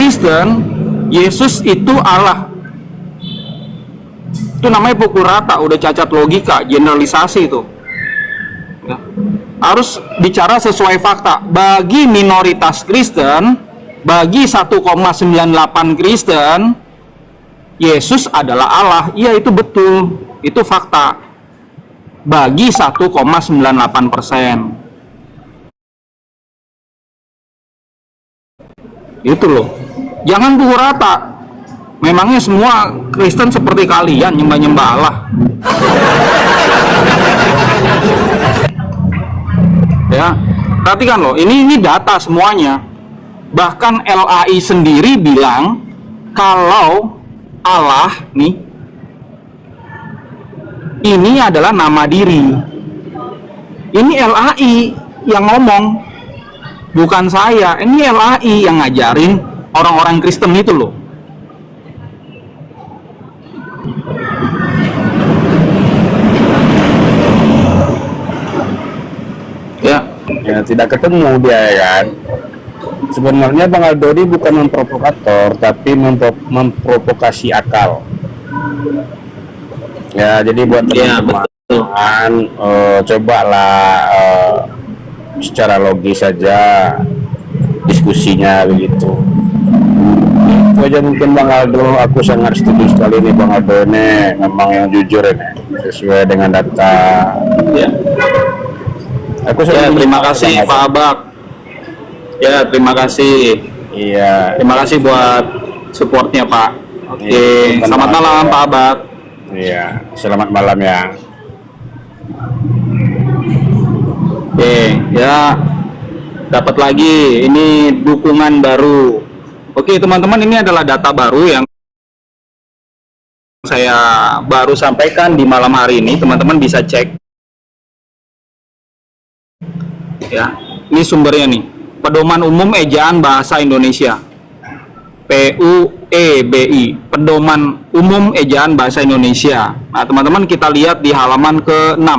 Kristen, Yesus itu Allah. Itu namanya pukul rata, udah cacat logika, generalisasi itu. Ya. Harus bicara sesuai fakta. Bagi minoritas Kristen, bagi 1,98 Kristen, Yesus adalah Allah. Iya, itu betul. Itu fakta. Bagi 1,98%. Itu loh. Jangan pukul rata. Memangnya semua Kristen seperti kalian nyembah-nyembah Allah? Ya, perhatikan loh, ini data semuanya. Bahkan LAI sendiri bilang kalau Allah nih, ini adalah nama diri. Ini LAI yang ngomong, bukan saya. Ini LAI yang ngajarin orang-orang Kristen itu loh. Ya, tidak ketemu dia, ya kan. Sebenarnya Bang Aldo ini bukan memprovokator, tapi memprovokasi akal. Ya, jadi buat teman-teman, cobalah secara logis saja diskusinya begitu. Itu aja mungkin Bang Aldo. Aku sangat setuju sekali nih Bang Aldo ini, memang yang jujur ini, sesuai dengan data. Ya. Aku ya, terima kasih Pak Abak. Ya, terima kasih. Iya. Terima kasih buat supportnya Pak. Oke, ya, selamat malam Pak Abak. Iya, selamat malam ya. Oke, ya dapat lagi. Ini dukungan baru. Oke teman-teman, ini adalah data baru yang saya baru sampaikan di malam hari ini. Teman-teman bisa cek. Ya, ini sumbernya nih. Pedoman Umum Ejaan Bahasa Indonesia. PUEBI, Pedoman Umum Ejaan Bahasa Indonesia. Nah, teman-teman kita lihat di halaman ke-6.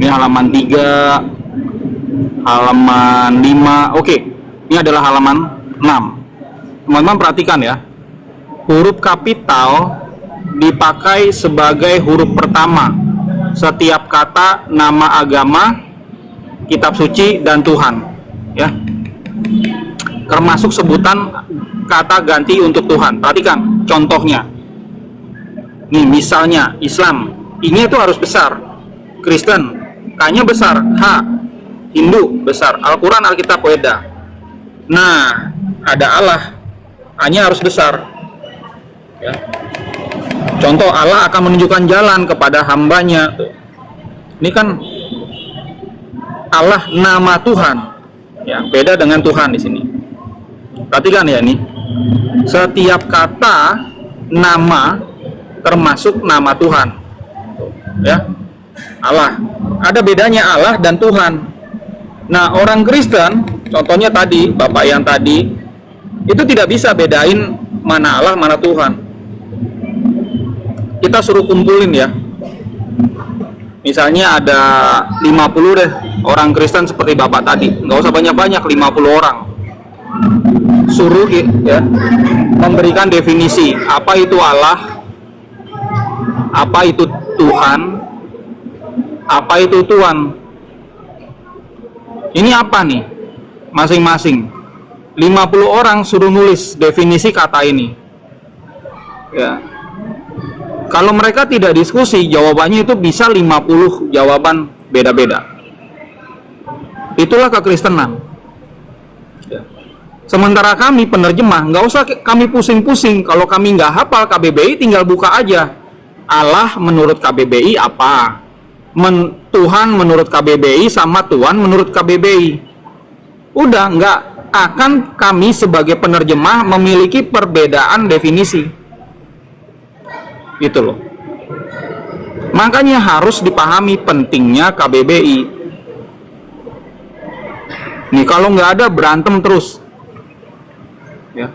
Ini halaman 3, halaman 5. Oke, ini adalah halaman 6. Teman-teman perhatikan ya. Huruf kapital dipakai sebagai huruf pertama setiap kata nama agama, kitab suci, dan Tuhan, ya, termasuk sebutan kata ganti untuk Tuhan. Perhatikan contohnya. Nih misalnya Islam, ini itu harus besar. Kristen, K-nya besar. H. Hindu besar. Al-Quran, Alkitab, Weda. Nah, ada Allah, A-nya harus besar. Ya. Contoh, Allah akan menunjukkan jalan kepada hambanya. Ini kan Allah nama Tuhan, ya, beda dengan Tuhan di sini. Perhatikan ya, nih setiap kata nama termasuk nama Tuhan, ya. Allah, ada bedanya Allah dan Tuhan. Nah, orang Kristen, contohnya tadi Bapak yang tadi itu tidak bisa bedain mana Allah mana Tuhan. Kita suruh kumpulin ya, misalnya ada 50 deh orang Kristen seperti Bapak tadi, nggak usah banyak-banyak, 50 orang. Suruh ya memberikan definisi apa itu Allah, apa itu Tuhan, apa itu Tuhan. Ini apa nih? Masing-masing 50 orang suruh nulis definisi kata ini. Ya. Kalau mereka tidak diskusi, jawabannya itu bisa 50 jawaban beda-beda. Itulah kekristenan. Ya. Sementara kami penerjemah, nggak usah kami pusing-pusing. Kalau kami nggak hafal KBBI, tinggal buka aja. Allah menurut KBBI apa? Tuhan menurut KBBI sama Tuhan menurut KBBI. Udah, nggak akan kami sebagai penerjemah memiliki perbedaan definisi. Gitu loh. Makanya harus dipahami pentingnya KBBI. Nih kalau nggak ada berantem terus. Ya.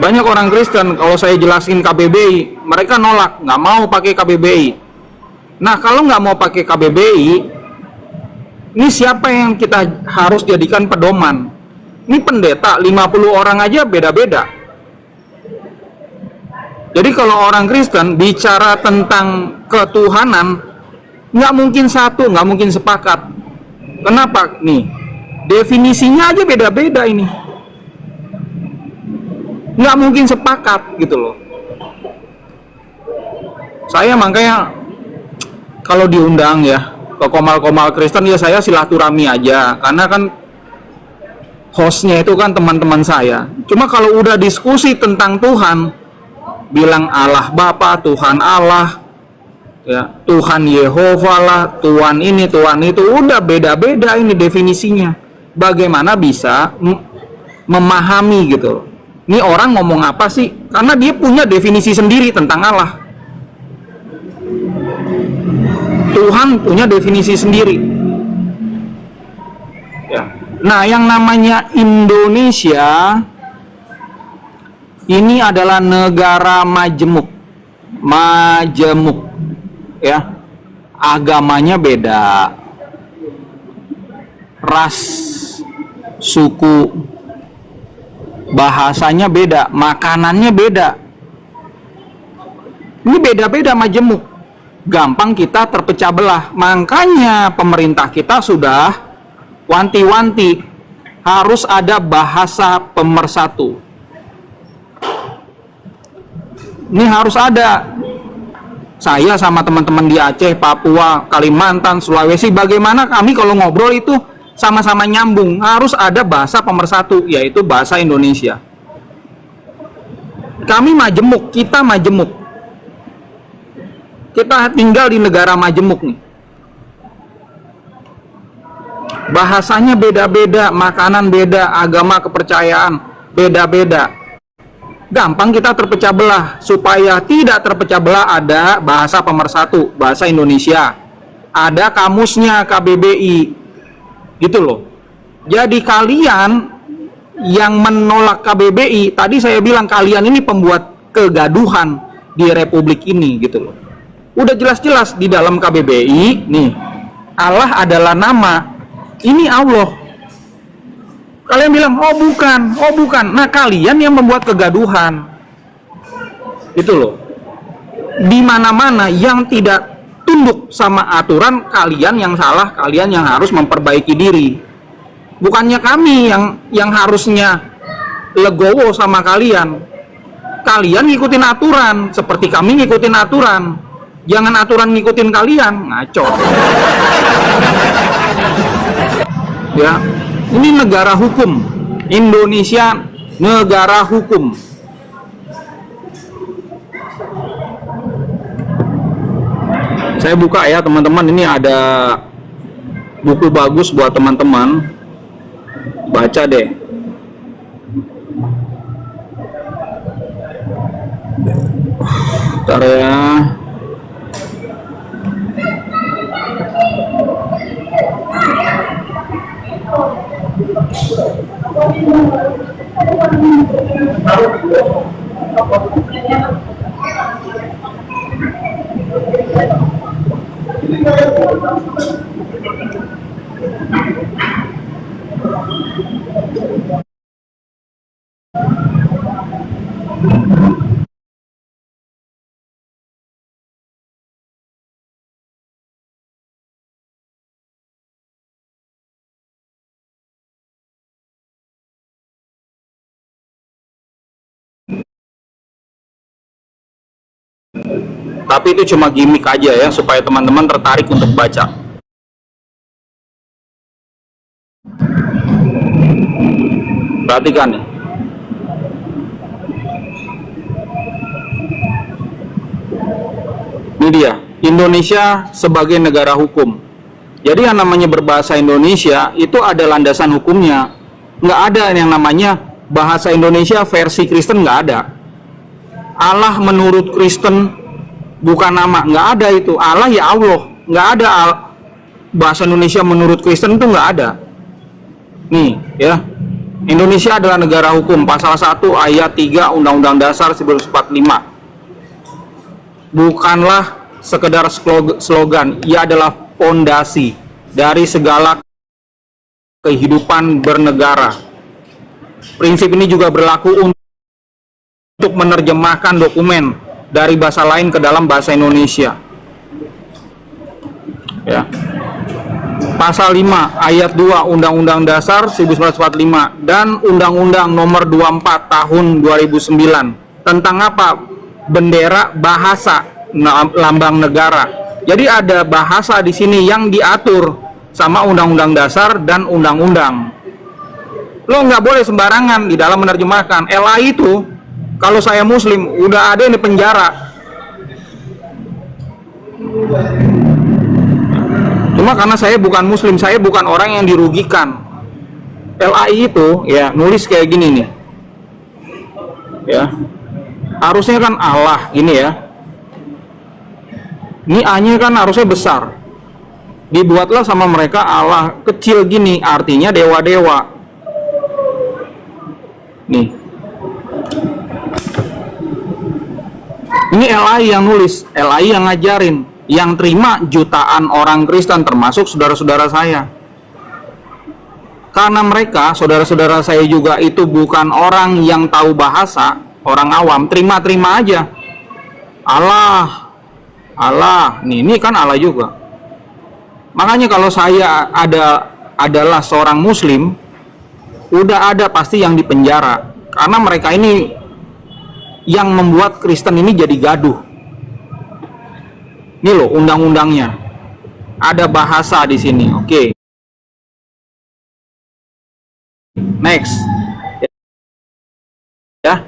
Banyak orang Kristen kalau saya jelasin KBBI, mereka nolak, nggak mau pakai KBBI. Nah kalau nggak mau pakai KBBI, ini siapa yang kita harus jadikan pedoman? Ini pendeta 50 orang aja beda-beda. Jadi kalau orang Kristen bicara tentang ketuhanan, nggak mungkin satu, nggak mungkin sepakat. Kenapa? Nih, definisinya aja beda-beda ini. Nggak mungkin sepakat gitu loh. Saya makanya kalau diundang ya ke komal-komal Kristen ya saya silaturahmi aja, karena kan hostnya itu kan teman-teman saya. Cuma kalau udah diskusi tentang Tuhan, bilang Allah Bapa, Tuhan Allah, ya Tuhan Yehova lah, Tuhan ini, Tuhan itu, udah beda-beda ini definisinya. Bagaimana bisa memahami gitu? Ini orang ngomong apa sih? Karena dia punya definisi sendiri tentang Allah. Tuhan punya definisi sendiri. Ya. Nah, yang namanya Indonesia ini adalah negara majemuk. Majemuk. Ya. Agamanya beda. Ras, suku, bahasanya beda, makanannya beda. Ini beda-beda majemuk. Gampang kita terpecah belah. Makanya pemerintah kita sudah wanti-wanti harus ada bahasa pemersatu. Ini harus ada. Saya sama teman-teman di Aceh, Papua, Kalimantan, Sulawesi, bagaimana kami kalau ngobrol itu sama-sama nyambung. Harus ada bahasa pemersatu, yaitu bahasa Indonesia. Kami majemuk, kita majemuk. Kita tinggal di negara majemuk nih. Bahasanya beda-beda, makanan beda, agama kepercayaan beda-beda. Gampang kita terpecah belah. Supaya tidak terpecah belah ada bahasa pemersatu, bahasa Indonesia. Ada kamusnya KBBI. Gitu loh. Jadi kalian yang menolak KBBI, tadi saya bilang kalian ini pembuat kegaduhan di republik ini gitu loh. Udah jelas-jelas di dalam KBBI nih, Allah adalah nama. Ini Allah. Kalian bilang, oh bukan, oh bukan. Nah, kalian yang membuat kegaduhan. Itu loh. Di mana-mana yang tidak tunduk sama aturan, kalian yang salah, kalian yang harus memperbaiki diri. Bukannya kami yang harusnya legowo sama kalian. Kalian ngikutin aturan seperti kami ngikutin aturan. Jangan aturan ngikutin kalian, ngaco. Ya, ini negara hukum. Indonesia negara hukum. Saya buka ya teman-teman, ini ada buku bagus buat teman-teman. Baca deh. Bentar ya. Tapi itu cuma gimmick aja ya, supaya teman-teman tertarik untuk baca. Perhatikan nih. Ini dia, Indonesia sebagai negara hukum. Jadi yang namanya berbahasa Indonesia itu ada landasan hukumnya. Nggak ada yang namanya bahasa Indonesia versi Kristen, nggak ada. Allah menurut Kristen bukan nama, nggak ada itu. Allah ya Allah, nggak ada bahasa Indonesia menurut Kristen itu nggak ada. Nih ya, Indonesia adalah negara hukum, pasal 1 ayat 3 Undang-Undang Dasar 1945. Bukanlah sekedar slogan, ia adalah fondasi dari segala kehidupan bernegara. Prinsip ini juga berlaku untuk menerjemahkan dokumen dari bahasa lain ke dalam bahasa Indonesia. Ya. Pasal 5 ayat 2 Undang-Undang Dasar 1945 dan Undang-Undang Nomor 24 Tahun 2009 tentang apa? Bendera, bahasa, lambang negara. Jadi ada bahasa di sini yang diatur sama Undang-Undang Dasar dan Undang-Undang. Lo nggak boleh sembarangan di dalam menerjemahkan. LAI itu kalau saya Muslim udah ada yang di penjara. Cuma karena saya bukan Muslim, saya bukan orang yang dirugikan. LAI itu ya nulis kayak gini nih, ya harusnya kan Allah gini ya. Ini A-nya kan harusnya besar. Dibuatlah sama mereka Allah kecil gini, artinya dewa-dewa. Nih. Ini LAI yang nulis, LAI yang ngajarin, yang terima jutaan orang Kristen termasuk saudara-saudara saya. Karena mereka, saudara-saudara saya juga itu bukan orang yang tahu bahasa, orang awam, terima-terima aja. Allah, ini kan Allah juga. Makanya kalau saya adalah seorang Muslim, udah ada pasti yang dipenjara. Karena mereka ini yang membuat Kristen ini jadi gaduh. Ini loh undang-undangnya. Ada bahasa di sini. Oke. Next. Ya.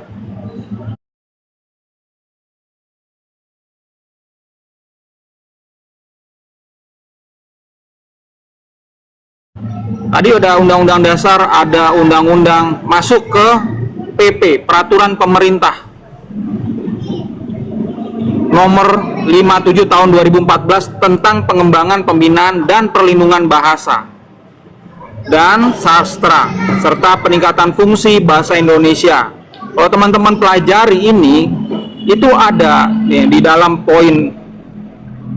Tadi ada undang-undang dasar, ada undang-undang, masuk ke PP, peraturan pemerintah nomor 57 tahun 2014 tentang pengembangan, pembinaan, dan perlindungan bahasa dan sastra serta peningkatan fungsi bahasa Indonesia. Kalau teman-teman pelajari ini, itu ada di dalam poin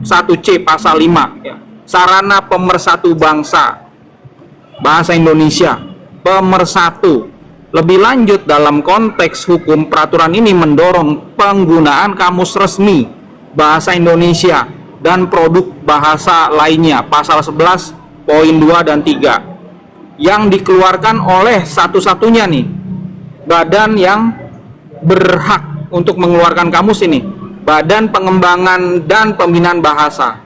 1C pasal 5 ya. Sarana pemersatu bangsa bahasa Indonesia, pemersatu. Lebih lanjut, dalam konteks hukum, peraturan ini mendorong penggunaan kamus resmi bahasa Indonesia dan produk bahasa lainnya, pasal 11 poin 2 dan 3, yang dikeluarkan oleh satu-satunya nih badan yang berhak untuk mengeluarkan kamus ini, Badan Pengembangan dan Pembinaan Bahasa.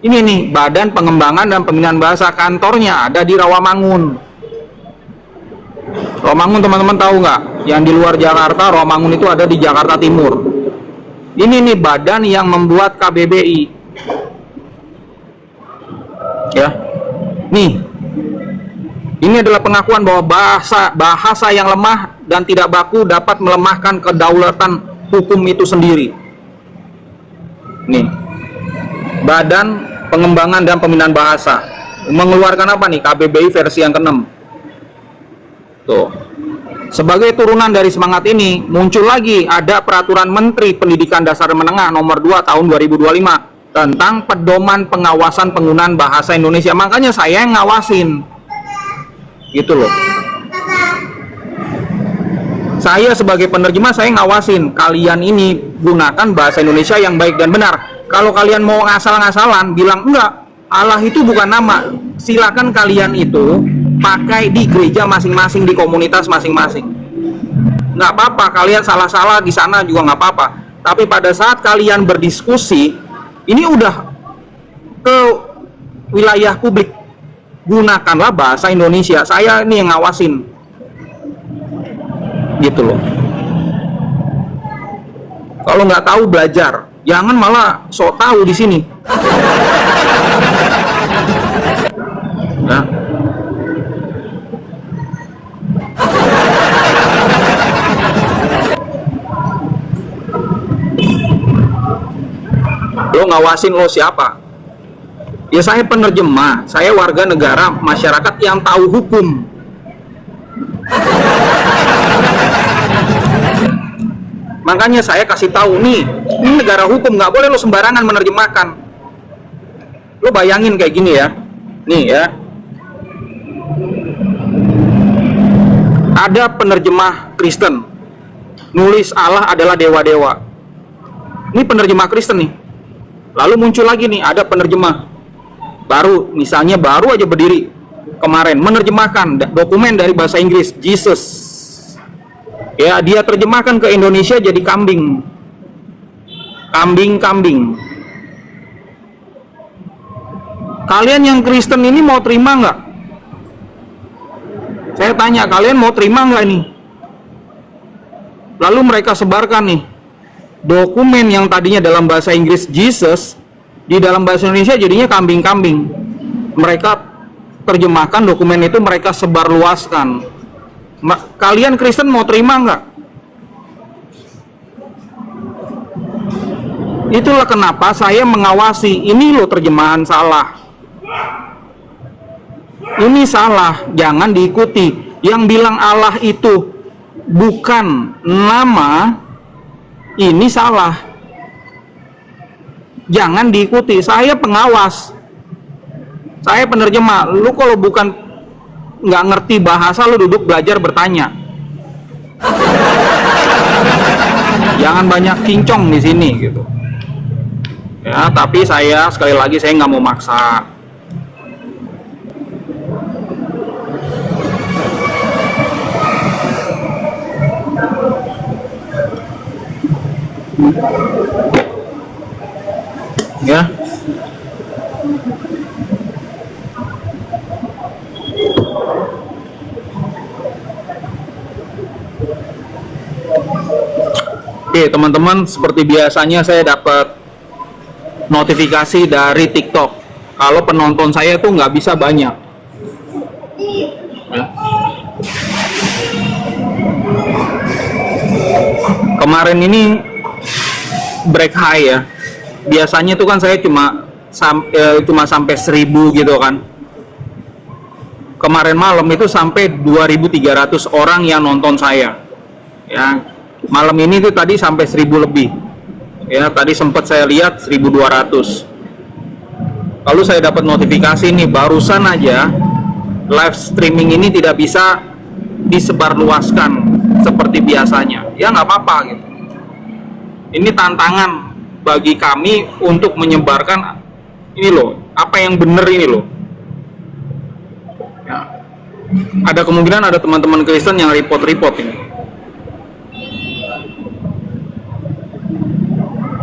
Ini nih, Badan Pengembangan dan Pembinaan Bahasa, kantornya ada di Rawamangun. Rawamangun teman-teman tahu nggak? Yang di luar Jakarta, Rawamangun itu ada di Jakarta Timur. Ini nih badan yang membuat KBBI. Ya, nih. Ini adalah pengakuan bahwa bahasa yang lemah dan tidak baku dapat melemahkan kedaulatan hukum itu sendiri. Nih, Badan Pengembangan dan Pembinaan Bahasa mengeluarkan apa nih? KBBI versi yang ke-6. Tuh. Sebagai turunan dari semangat ini, muncul lagi ada peraturan Menteri Pendidikan Dasar dan Menengah nomor 2 tahun 2025 tentang pedoman pengawasan penggunaan bahasa Indonesia. Makanya saya yang ngawasin. Gitu loh. Saya sebagai penerjemah, saya ngawasin kalian ini gunakan bahasa Indonesia yang baik dan benar. Kalau kalian mau ngasal-ngasalan, bilang enggak, Allah itu bukan nama. Silakan kalian itu pakai di gereja masing-masing, di komunitas masing-masing. Nggak apa-apa, kalian salah-salah di sana juga nggak apa-apa. Tapi pada saat kalian berdiskusi, ini udah ke wilayah publik. Gunakanlah bahasa Indonesia. Saya ini yang ngawasin. Gitu loh. Kalau nggak tahu belajar, jangan malah sok tahu di sini. Nah. Lo ngawasin lo siapa? Ya saya penerjemah, saya warga negara masyarakat yang tahu hukum. Makanya saya kasih tahu nih, ini negara hukum, nggak boleh lo sembarangan menerjemahkan. Lo bayangin kayak gini ya, nih ya. ada penerjemah Kristen nulis Allah adalah dewa-dewa. Ini penerjemah Kristen nih. Lalu muncul lagi nih, ada penerjemah baru, misalnya baru aja berdiri kemarin menerjemahkan dokumen dari bahasa Inggris Jesus. Ya, dia terjemahkan ke Indonesia jadi kambing. Kambing. Kalian yang Kristen ini mau terima nggak? Saya tanya, kalian mau terima nggak ini? Lalu mereka sebarkan nih dokumen yang tadinya dalam bahasa Inggris Jesus, di dalam bahasa Indonesia jadinya kambing-kambing. Mereka terjemahkan dokumen itu, mereka sebarluaskan. Kalian Kristen mau terima nggak? Itulah kenapa saya mengawasi. Ini loh terjemahan salah. Ini salah, jangan diikuti. Yang bilang Allah itu bukan nama, ini salah. Jangan diikuti. Saya pengawas. Saya penerjemah. Lu kalau bukan nggak ngerti bahasa, lu duduk belajar bertanya. Jangan banyak kincong di sini gitu. Ya, tapi saya sekali lagi saya nggak mau maksa. Ya. Oke, teman-teman, seperti biasanya saya dapat notifikasi dari TikTok. Kalau penonton saya tuh nggak bisa banyak. Ya. Kemarin ini break high ya. Biasanya tuh kan saya cuma sampai 1000 gitu kan. Kemarin malam itu sampai 2.300 orang yang nonton saya. Ya, malam ini tuh tadi sampai 1000 lebih. Ya, tadi sempat saya lihat 1200. Lalu saya dapat notifikasi nih, barusan aja live streaming ini tidak bisa disebarluaskan seperti biasanya. Ya nggak apa-apa gitu. Ini tantangan bagi kami untuk menyebarkan ini loh, apa yang benar ini loh. Ya. Ada kemungkinan ada teman-teman Kristen yang report ini.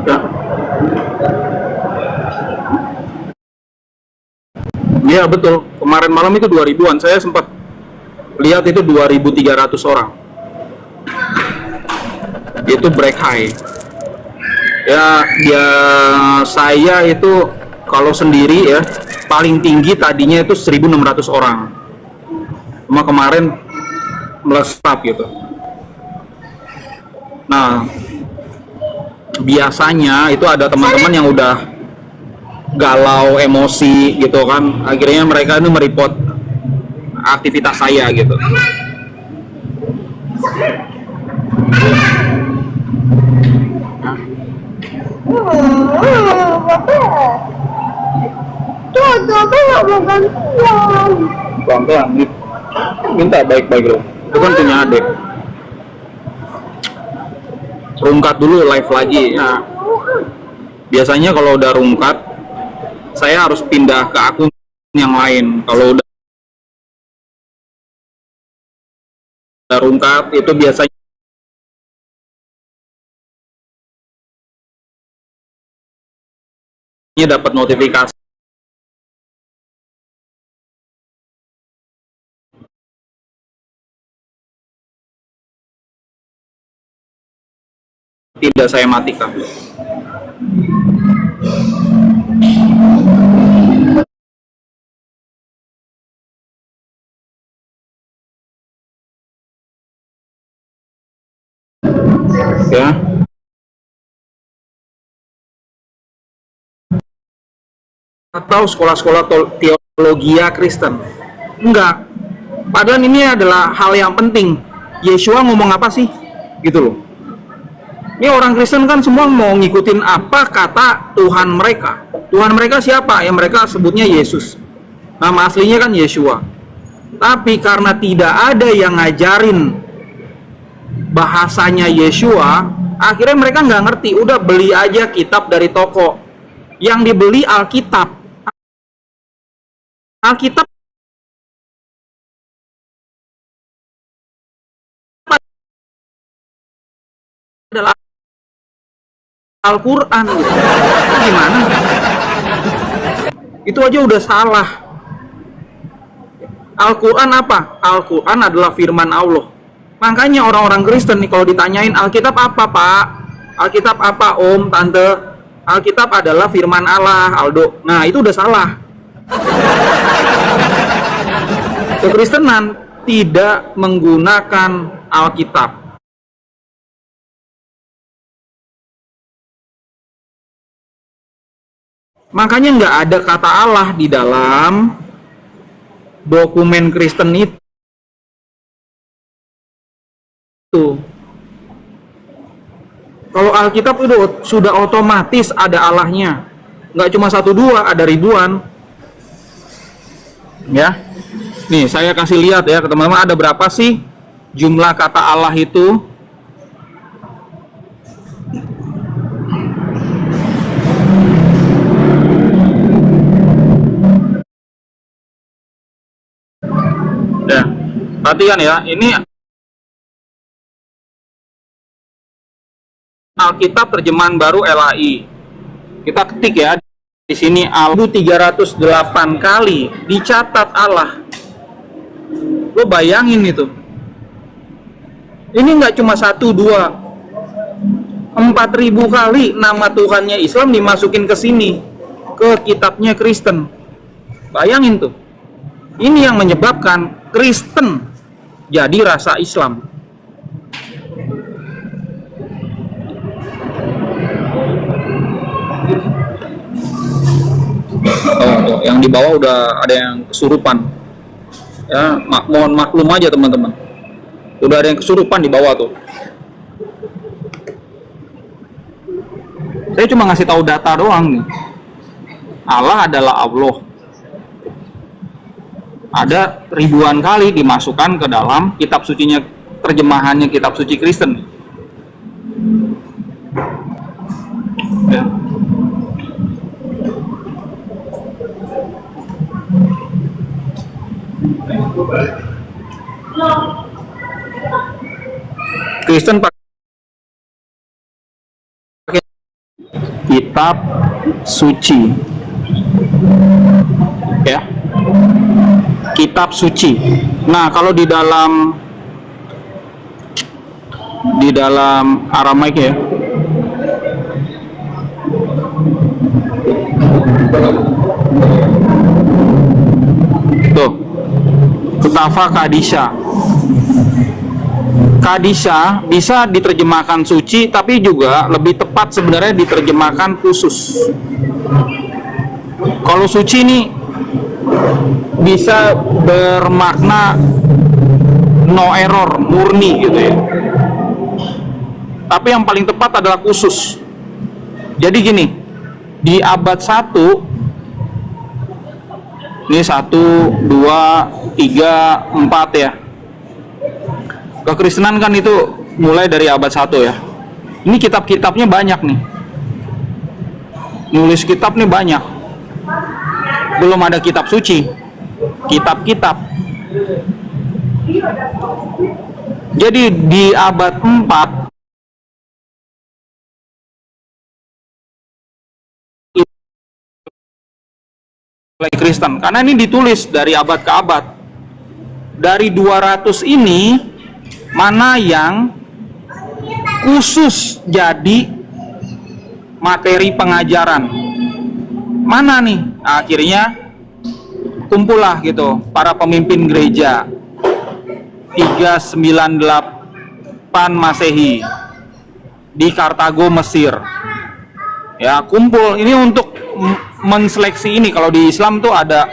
Ya. Iya betul, kemarin malam itu 2000-an, saya sempat lihat itu 2.300 orang. Itu break high. Ya, saya itu kalau sendiri ya paling tinggi tadinya itu 1.600 orang. Cuma kemarin melesat gitu. Nah, biasanya itu ada teman-teman yang udah galau, emosi gitu kan. Akhirnya mereka itu mereport aktivitas saya gitu. Pelan-pelan, minta baik-baik loh. Itu kan punya adik. Rungkat dulu live lagi. Nah, biasanya kalau udah rungkat, saya harus pindah ke akun yang lain. Kalau udah rungkat itu biasanya dapat notifikasi. Tidak saya matikan. Ya. Atau sekolah-sekolah teologi Kristen. Enggak. Padahal ini adalah hal yang penting. Yesua ngomong apa sih? Gitu loh. Ini orang Kristen kan semua mau ngikutin apa kata Tuhan mereka. Tuhan mereka siapa? Yang mereka sebutnya Yesus. Nama aslinya kan Yesua. Tapi karena tidak ada yang ngajarin bahasanya Yeshua, akhirnya mereka nggak ngerti. Udah beli aja kitab dari toko. Yang dibeli Alkitab. Alkitab adalah Al-Quran gitu. Gimana? Itu aja udah salah. Al-Quran apa? Al-Quran adalah firman Allah. Makanya orang-orang Kristen nih kalau ditanyain Alkitab apa Pak? Alkitab apa Om, Tante? Alkitab adalah firman Allah, Aldo. Nah itu udah salah. Kekristenan tidak menggunakan Alkitab. Makanya nggak ada kata Allah di dalam dokumen Kristen itu. Kalau Alkitab itu sudah otomatis ada Allahnya. Nggak cuma satu dua, ada ribuan. Ya, nih saya kasih lihat ya ke teman-teman, ada berapa sih jumlah kata Allah itu? Ya, perhatikan ya, ini Alkitab terjemahan baru LAI. Kita ketik ya di sini 308 kali dicatat Allah. Lo bayangin itu. Ini nggak cuma 1, 2, 4.000 kali nama Tuhannya Islam dimasukin ke sini, ke kitabnya Kristen. Bayangin tuh. Ini yang menyebabkan Kristen jadi rasa Islam. Oh, yang di bawah udah ada yang kesurupan. Ya, mohon maklum aja teman-teman. Udah ada yang kesurupan di bawah tuh. Saya cuma ngasih tahu data doang nih. Allah adalah Allah. Ada ribuan kali dimasukkan ke dalam kitab sucinya, terjemahannya kitab suci Kristen. Ya. Kristen pakai kitab suci, ya, kitab suci. Nah, kalau di dalam Aramaik ya, tuh, Kutafa Kadisha. Kadisha bisa diterjemahkan suci, tapi juga lebih tepat sebenarnya diterjemahkan khusus. Kalau suci ini bisa bermakna no error, murni gitu ya. Tapi yang paling tepat adalah khusus. Jadi gini, di abad 1, ini 1, 2, 3, 4 ya. Kekristenan kan itu mulai dari abad 1 ya. Ini kitab-kitabnya banyak nih. Nulis kitab nih banyak. Belum ada kitab suci. Kitab-kitab. Jadi di abad 4 Kristen, karena ini ditulis dari abad ke abad. Dari 200 ini mana yang khusus jadi materi pengajaran, mana nih? Nah, akhirnya kumpullah gitu para pemimpin gereja 398 Masehi di Kartago, Mesir. Ya, kumpul ini untuk menseleksi ini. Kalau di Islam tuh ada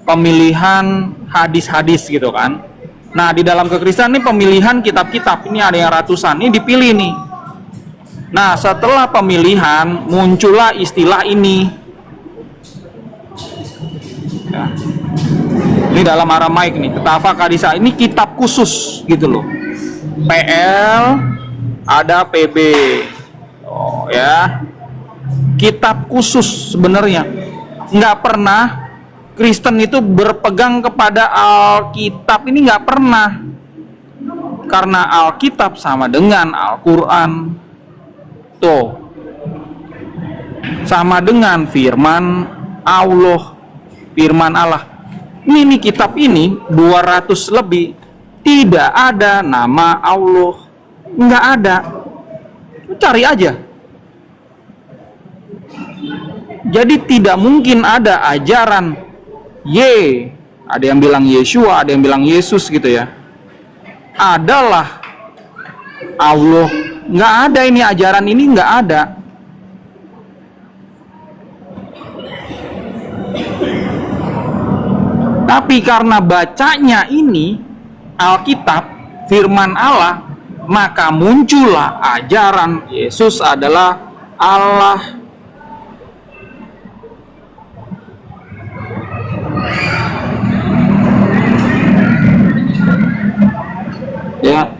pemilihan hadis-hadis gitu kan. Nah, di dalam kekristenan ini pemilihan kitab-kitab, ini ada yang ratusan, ini dipilih nih. Nah, setelah pemilihan muncullah istilah ini. Ya. Ini dalam Aramaik nih, Ketava Kadisa. Ini kitab khusus gitu loh. PL ada PB. Oh ya. Kitab khusus sebenarnya. Nggak pernah Kristen itu berpegang kepada Alkitab, ini nggak pernah. Karena Alkitab sama dengan Al-Quran. Tuh. Sama dengan firman Allah. Firman Allah. Ini kitab ini 200 lebih tidak ada nama Allah, nggak ada. Cari aja. Jadi tidak mungkin ada ajaran ada yang bilang Yeshua, ada yang bilang Yesus gitu ya, adalah Allah. Nggak ada, ini ajaran ini nggak ada. Tapi karena bacanya ini Alkitab, firman Allah, maka muncullah ajaran Yesus adalah Allah. Ya.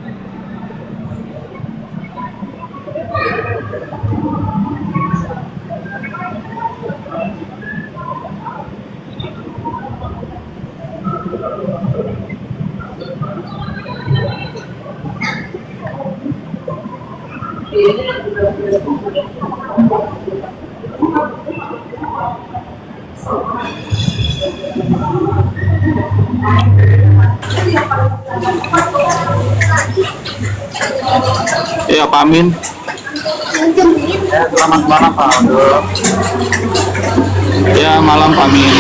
Ya, Pak Amin. Selamat malam Pak Aldo. Ya, malam Pak Amin.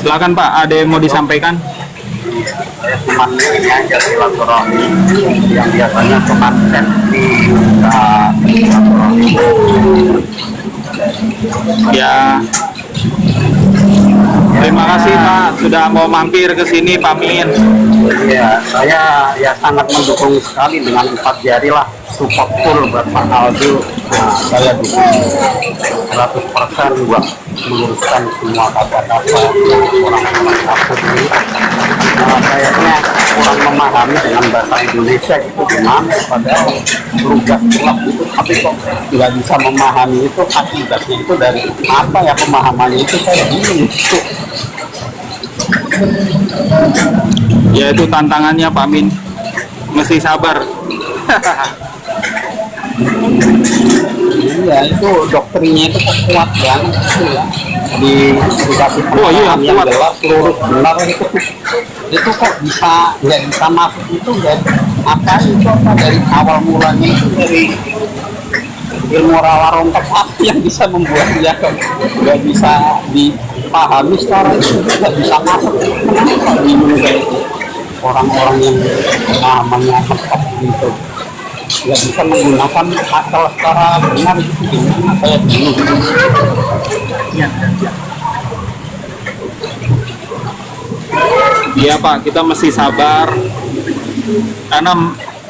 Silakan Pak, ada yang mau disampaikan? Saya cuma ini aja silaturahmi yang biasanya cuma di silaturahmi. Ya. Terima kasih Pak sudah mau mampir ke sini Pak Min. Iya, saya ya sangat mendukung sekali dengan 4 jari lah, support full buat Pak Aldo. Nah, saya dukung 100% buat meluruskan semua kata-kata orang-orang takut ini. Nah, kayaknya kurang memahami dengan bahasa Indonesia itu gimana, padahal berubah gelap itu, tapi kok nggak bisa memahami itu akibatnya itu dari apa ya, pemahamannya itu saya bingung itu. Ya itu tantangannya Pak Min, mesti sabar. Iya, itu doktrinnya itu kok kuat banget itu ya, dikasih pemahaman yang jelas, lurus, benar itu kok bisa nggak bisa masuk itu dari apa itu, apa dari awal mulanya itu dari ilmu rawa rontok apa yang bisa membuat dia nggak bisa dipahami secara itu, nggak bisa masuk. Kenapa di Indonesia itu orang-orang yang pemahamannya tepat gitu nggak bisa menggunakan akal secara benar, itu gimana, saya bingung. Iya Pak, kita mesti sabar karena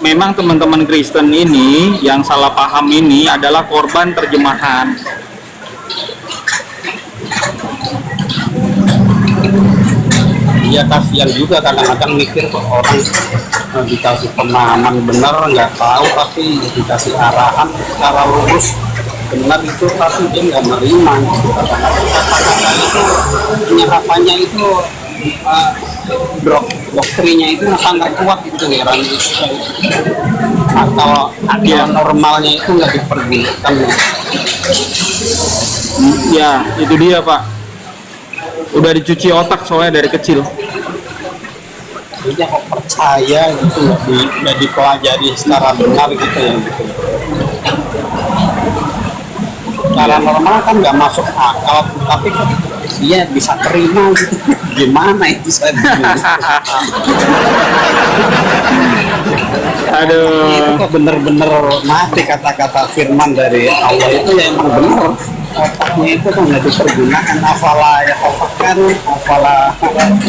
memang teman-teman Kristen ini yang salah paham ini adalah korban terjemahan. Iya, kasihan juga kadang-kadang mikir kok orang dikasih pemahaman benar nggak tahu, tapi dikasih arahan secara lurus benar itu, tapi dia nggak menerima gitu. Kata-kata itu penyerapannya itu doktrinya itu sangat kuat gitu, heran itu. Atau normalnya itu nggak dipergunakan. Ya itu dia Pak, udah dicuci otak soalnya dari kecil. Dia kok percaya gitu, nggak dipelajari secara benar gitu ya gitu. Cara normal kan nggak masuk akal, tapi kok dia bisa terima gitu. Gimana itu saya bingung. Aduh. Itu kok bener-bener mati kata-kata firman dari Allah itu ya emang bener. Otaknya itu kan nggak dipergunakan, apalah ya kopakan, apalah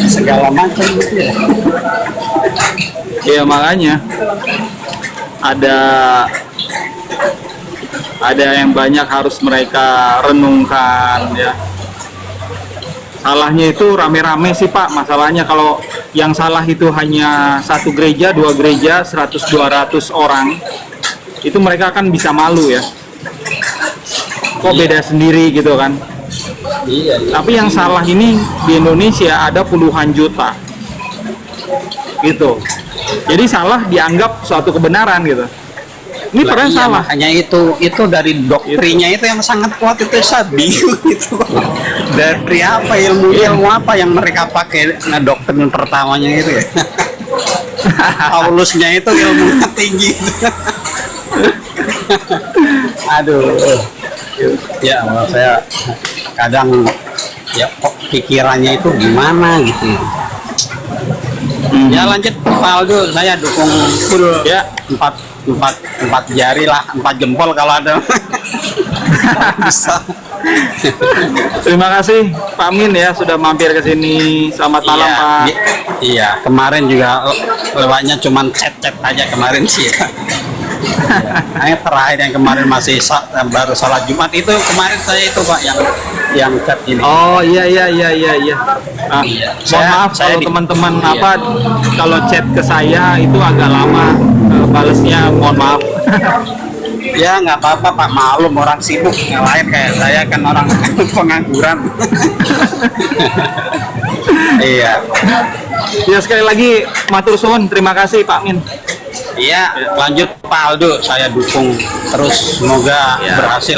segala macam gitu ya. Ya makanya ada yang banyak harus mereka renungkan ya. salahnya itu rame-rame sih Pak. Masalahnya kalau yang salah itu hanya satu gereja, dua gereja, 100-200 orang, itu mereka kan bisa malu ya. Kok beda sendiri gitu kan. Tapi yang salah ini di Indonesia ada puluhan juta gitu. Jadi salah dianggap suatu kebenaran gitu. Ini padahal salah. Makanya itu dari doktrinnya itu yang sangat kuat, itu saya bingung itu. Dari apa ilmu apa yang mereka pakai? Nah, doktrin pertamanya itu ya. Paulusnya itu ilmunya tinggi. Aduh. Ya, menurut saya kadang ya kok pikirannya itu gimana gitu. Ya lanjut Pak Aldo, saya dukung full ya, empat jari lah, 4 jempol kalau ada. Bisa. Terima kasih Pak Amin ya sudah mampir ke sini. Selamat malam Pak. Iya, kemarin juga lewatnya cuman chat-chat aja kemarin sih. Nah, terakhir yang kemarin masih baru salat Jumat itu kemarin saya itu Pak yang chat ini. Oh iya. Ah, mohon maaf kalau teman-teman kalau chat ke saya itu agak lama balesnya, mohon maaf. Ya nggak apa-apa Pak, maklum orang sibuk, yang lain kayak saya kan orang pengangguran. Iya. Ya sekali lagi matur suwun, terima kasih Pak Amin. Iya, lanjut Pak Aldo, saya dukung terus, semoga berhasil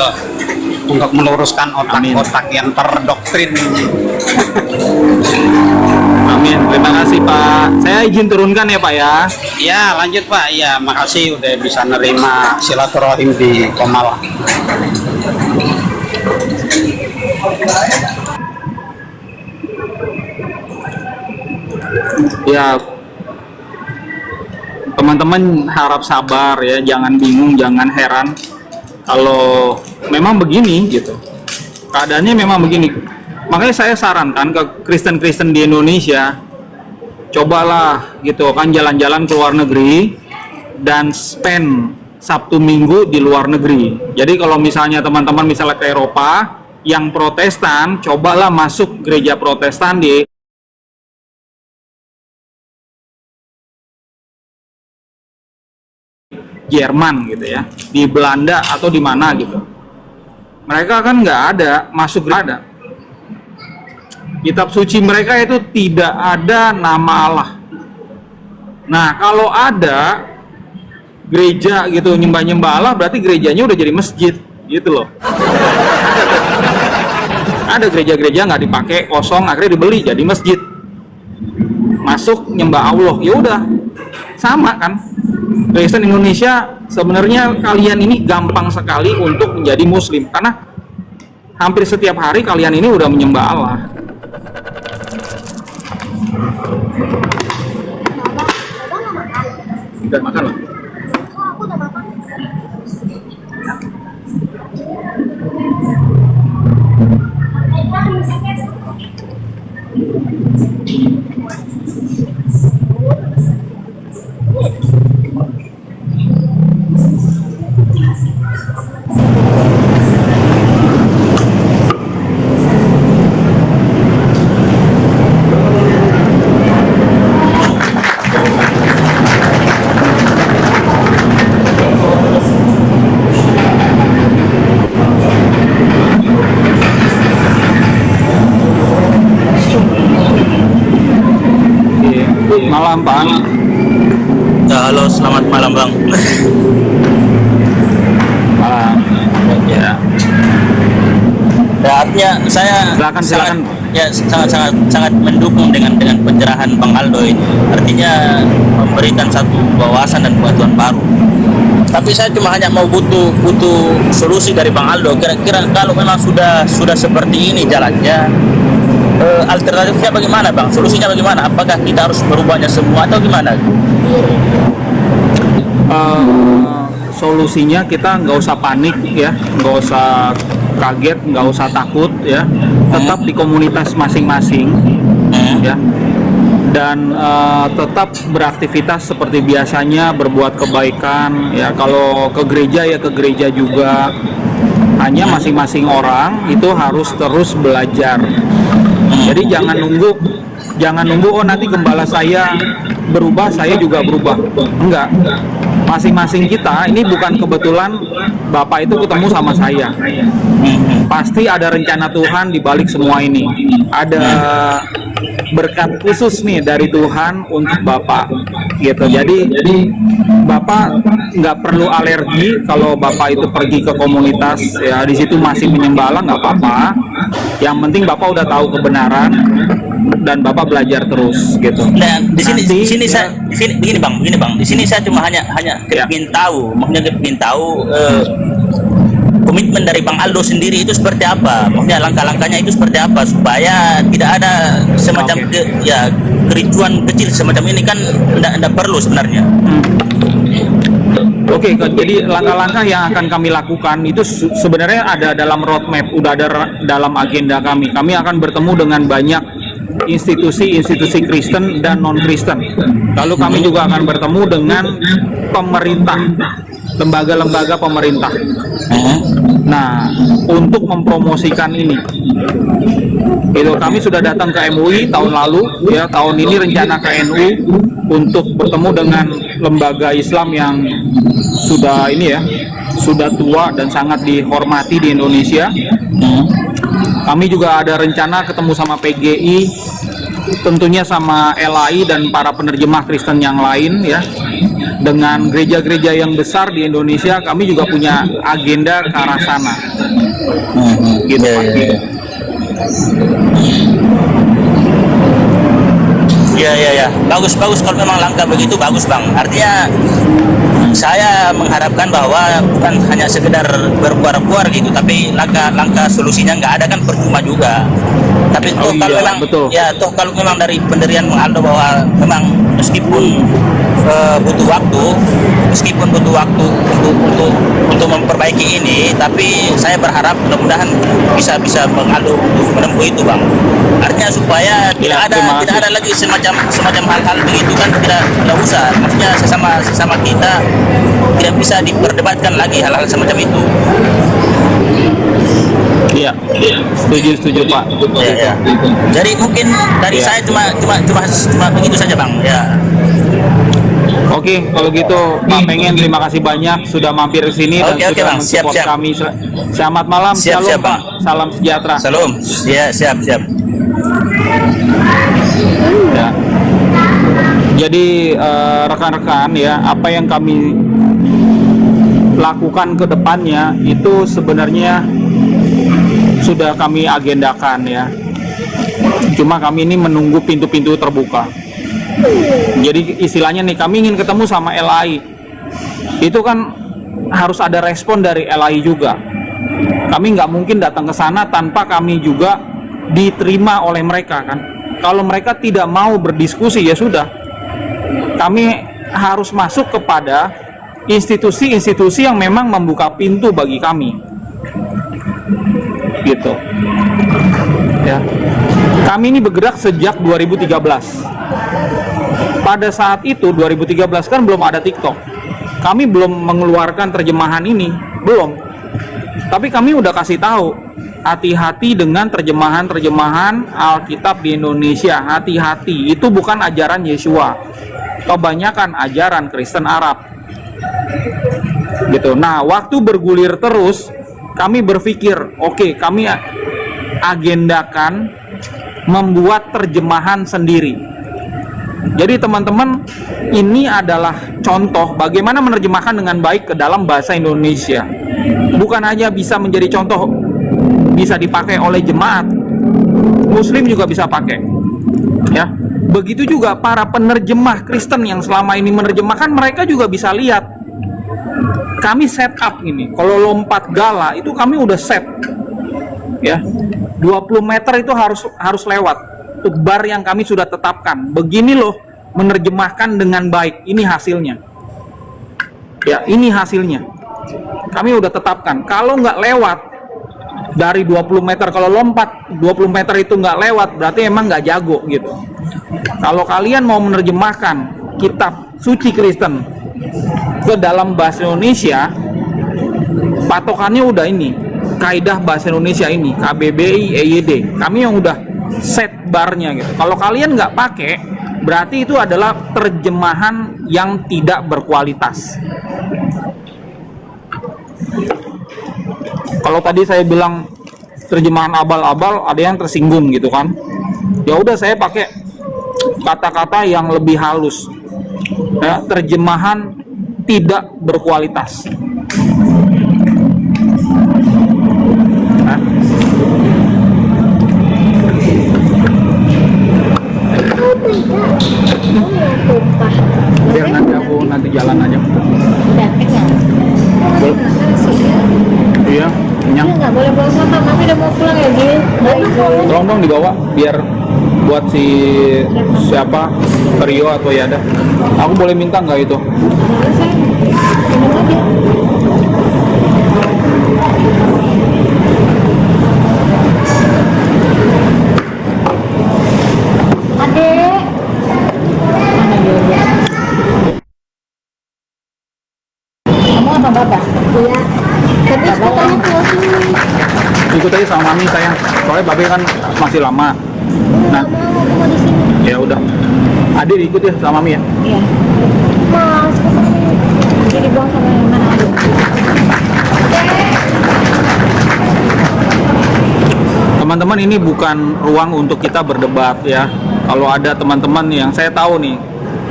untuk meluruskan otak-otak yang terdoktrin ini. Amin, terima kasih Pak. Saya izin turunkan ya Pak ya. Iya, lanjut Pak. Iya, makasih udah bisa nerima silaturahim di Komala. Ya, teman-teman harap sabar ya, jangan bingung, jangan heran kalau memang begini gitu. Keadaannya memang begini. Makanya saya sarankan ke Kristen-Kristen di Indonesia, cobalah gitu kan jalan-jalan ke luar negeri dan spend Sabtu Minggu di luar negeri. Jadi kalau misalnya teman-teman misalnya ke Eropa yang Protestan, cobalah masuk gereja Protestan di Jerman gitu ya, di Belanda atau di mana gitu. Mereka kan nggak ada masuk, nggak ada. Kitab suci mereka itu tidak ada nama Allah. Nah kalau ada gereja gitu nyembah-nyembah Allah, berarti gerejanya udah jadi masjid gitu loh. Ada gereja-gereja nggak dipakai, kosong, akhirnya dibeli jadi masjid. Masuk nyembah Allah, ya udah sama kan. Kristen Indonesia sebenarnya kalian ini gampang sekali untuk menjadi muslim karena hampir setiap hari kalian ini udah menyembah Allah. Udah makan loh. Malam Pak. Ya, halo, selamat malam Bang. Malam. Ya. Ya, artinya saya Silakan. sangat mendukung dengan pencerahan Bang Aldo ini. Artinya memberikan satu wawasan dan pengetahuan baru. Tapi saya cuma hanya mau butuh solusi dari Bang Aldo. Kira-kira kalau memang sudah seperti ini jalannya, alternatifnya bagaimana Bang? Solusinya bagaimana? Apakah kita harus merubahnya semua atau gimana? Solusinya kita nggak usah panik ya, nggak usah kaget, nggak usah takut ya, tetap di komunitas masing-masing ya, dan tetap beraktivitas seperti biasanya, berbuat kebaikan ya. Kalau ke gereja ya ke gereja juga, hanya masing-masing orang itu harus terus belajar Jadi jangan nunggu oh nanti gembala saya berubah, saya juga berubah. Enggak. Masing-masing kita ini bukan kebetulan Bapak itu ketemu sama saya. Pasti ada rencana Tuhan di balik semua ini. Ada berkat khusus nih dari Tuhan untuk Bapak gitu. Jadi Bapak nggak perlu alergi kalau Bapak itu pergi ke komunitas ya, di situ masih menyembala nggak apa-apa. Yang penting Bapak udah tahu kebenaran dan Bapak belajar terus gitu. Dan di sini Nanti, begini bang, di sini saya cuma hanya kepingin tahu, maksudnya kepingin tahu komitmen dari Bang Aldo sendiri itu seperti apa, maksudnya langkah-langkahnya itu seperti apa supaya tidak ada semacam kericuan kecil semacam ini kan tidak perlu sebenarnya. Oke, jadi langkah-langkah yang akan kami lakukan itu sebenarnya ada dalam roadmap, udah ada dalam agenda kami. Kami akan bertemu dengan banyak institusi-institusi Kristen dan non-Kristen. Lalu kami juga akan bertemu dengan pemerintah, lembaga-lembaga pemerintah. Nah, untuk mempromosikan ini, itu kami sudah datang ke MUI tahun lalu, ya tahun ini rencana ke NU untuk bertemu dengan lembaga Islam yang sudah ini ya, sudah tua dan sangat dihormati di Indonesia. Kami juga ada rencana ketemu sama PGI, tentunya sama LAI dan para penerjemah Kristen yang lain ya. Dengan gereja-gereja yang besar di Indonesia, kami juga punya agenda ke arah sana. Gitu Pak. Ya. Bagus kalau memang langkah begitu bagus bang. Artinya saya mengharapkan bahwa bukan hanya sekedar berkuar-kuar gitu, tapi langkah solusinya nggak ada kan percuma juga. Tapi toh kalau memang betul. ya toh kalau memang dari pendirian Bang Aldo bahwa memang meskipun butuh waktu untuk memperbaiki ini, tapi saya berharap mudah-mudahan bisa Bang Aldo menempuh itu bang. Artinya supaya tidak ada lagi semacam hal-hal begitu kan, tidak usah. Maksudnya sesama kita tidak bisa diperdebatkan lagi hal-hal semacam itu. Iya, setuju Pak. Ya. Jadi mungkin dari saya cuma begitu saja bang. Ya. Oke, kalau gitu Pak Pengen terima kasih banyak sudah mampir ke sini dan sudah Bang. mensupport Siap. kami. Selamat malam, Siap, Pak. Bang. Salam sejahtera. Salam. Ya, siap. Ya. Jadi rekan-rekan ya, apa yang kami lakukan ke depannya itu sebenarnya sudah kami agendakan ya. Cuma kami ini menunggu pintu-pintu terbuka. Jadi istilahnya nih, kami ingin ketemu sama LAI. Itu kan harus ada respon dari LAI juga. Kami nggak mungkin datang ke sana tanpa kami juga diterima oleh mereka kan. Kalau mereka tidak mau berdiskusi ya sudah. Kami harus masuk kepada institusi-institusi yang memang membuka pintu bagi kami. Gitu. Ya. Kami ini bergerak sejak 2013. Pada saat itu 2013 kan belum ada TikTok. Kami belum mengeluarkan terjemahan ini, belum. Tapi kami udah kasih tahu, hati-hati dengan terjemahan Alkitab di Indonesia. Hati-hati, itu bukan ajaran Yesua. Kebanyakan ajaran Kristen Arab. Gitu. Nah, waktu bergulir terus, kami berpikir, oke, kami agendakan membuat terjemahan sendiri. Jadi teman-teman, ini adalah contoh bagaimana menerjemahkan dengan baik ke dalam bahasa Indonesia. Bukan hanya bisa menjadi contoh, bisa dipakai oleh jemaat, Muslim juga bisa pakai. Ya, begitu juga para penerjemah Kristen yang selama ini menerjemahkan, mereka juga bisa lihat. Kami set up ini, kalau lompat gala itu kami udah set. Ya, 20 meter itu harus lewat. Bar yang kami sudah tetapkan. Begini loh menerjemahkan dengan baik. Ini hasilnya. Ya, ini hasilnya. Kami udah tetapkan. Kalau nggak lewat dari 20 meter, kalau lompat 20 meter itu nggak lewat, berarti emang nggak jago gitu. Kalau kalian mau menerjemahkan kitab suci Kristen ke dalam bahasa Indonesia, patokannya udah ini. Kaidah bahasa Indonesia ini, KBBI, EYD. Kami yang udah set barnya gitu. Kalau kalian nggak pakai, berarti itu adalah terjemahan yang tidak berkualitas. Kalau tadi saya bilang terjemahan abal-abal, ada yang tersinggung gitu kan. Ya udah, saya pakai kata-kata yang lebih halus. Ya, terjemahan tidak berkualitas. Nah. Biar nanti aku jalan aja. Udah kenyang. Iya, kenyang. Nggak boleh bawa sampah, mami udah mau pulang ya, Gil. Tolong dong dibawa biar buat si siapa, Rio atau Yada. Aku boleh minta nggak itu? Boleh, sayang. Minum aja. Adek. Mana dia? Kamu apa bapak? Iya. Tapi sepatunya keluar sini. Ikut aja sama mami sayang. Soalnya babe kan masih lama. Nah, Mau di sini. ya udah. Adik ikut ya sama mami ya. Iya. Mas, jadi dibuang sama yang mana? Teman-teman, ini bukan ruang untuk kita berdebat ya. Kalau ada teman-teman yang saya tahu nih,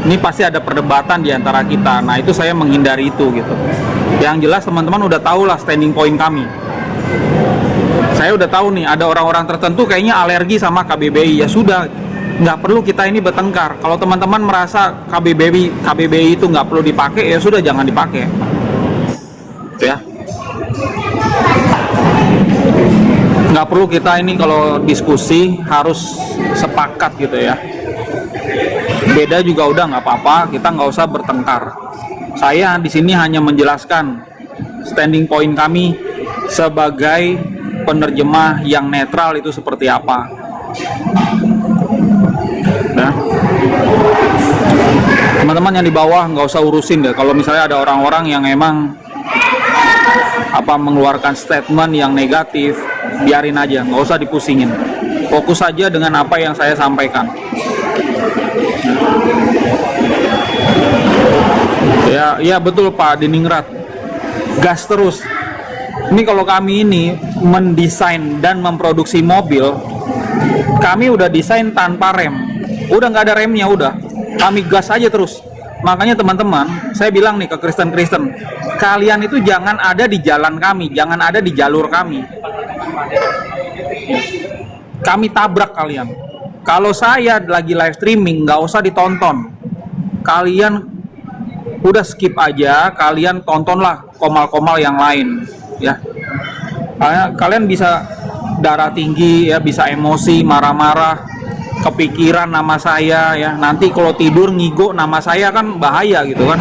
ini pasti ada perdebatan di antara kita. Nah, itu saya menghindari itu gitu. Yang jelas teman-teman udah tahu lah standing point kami. Saya udah tahu nih, ada orang-orang tertentu kayaknya alergi sama KBBI. Ya sudah, nggak perlu kita ini bertengkar. Kalau teman-teman merasa KBBI itu nggak perlu dipakai, ya sudah, jangan dipakai. Ya. Nggak perlu kita ini kalau diskusi harus sepakat gitu ya. Beda juga udah nggak apa-apa, kita nggak usah bertengkar. Saya di sini hanya menjelaskan standing point kami sebagai penerjemah yang netral itu seperti apa. Nah, teman-teman yang di bawah nggak usah urusin deh. Kalau misalnya ada orang-orang yang emang mengeluarkan statement yang negatif, biarin aja, nggak usah dipusingin. Fokus aja dengan apa yang saya sampaikan. Ya betul Pak Diningrat, gas terus. Ini kalau kami ini mendesain dan memproduksi mobil, kami udah desain tanpa rem, udah nggak ada remnya, udah kami gas aja terus. Makanya teman-teman, saya bilang nih ke Kristen-Kristen, kalian itu jangan ada di jalan kami, jangan ada di jalur kami. Kami tabrak kalian. Kalau saya lagi live streaming, nggak usah ditonton. Kalian udah skip aja, kalian tontonlah komal-komal yang lain, ya. Kalian bisa darah tinggi, ya, bisa emosi, marah-marah, kepikiran nama saya, ya. Nanti kalau tidur ngigo nama saya kan bahaya gitu kan.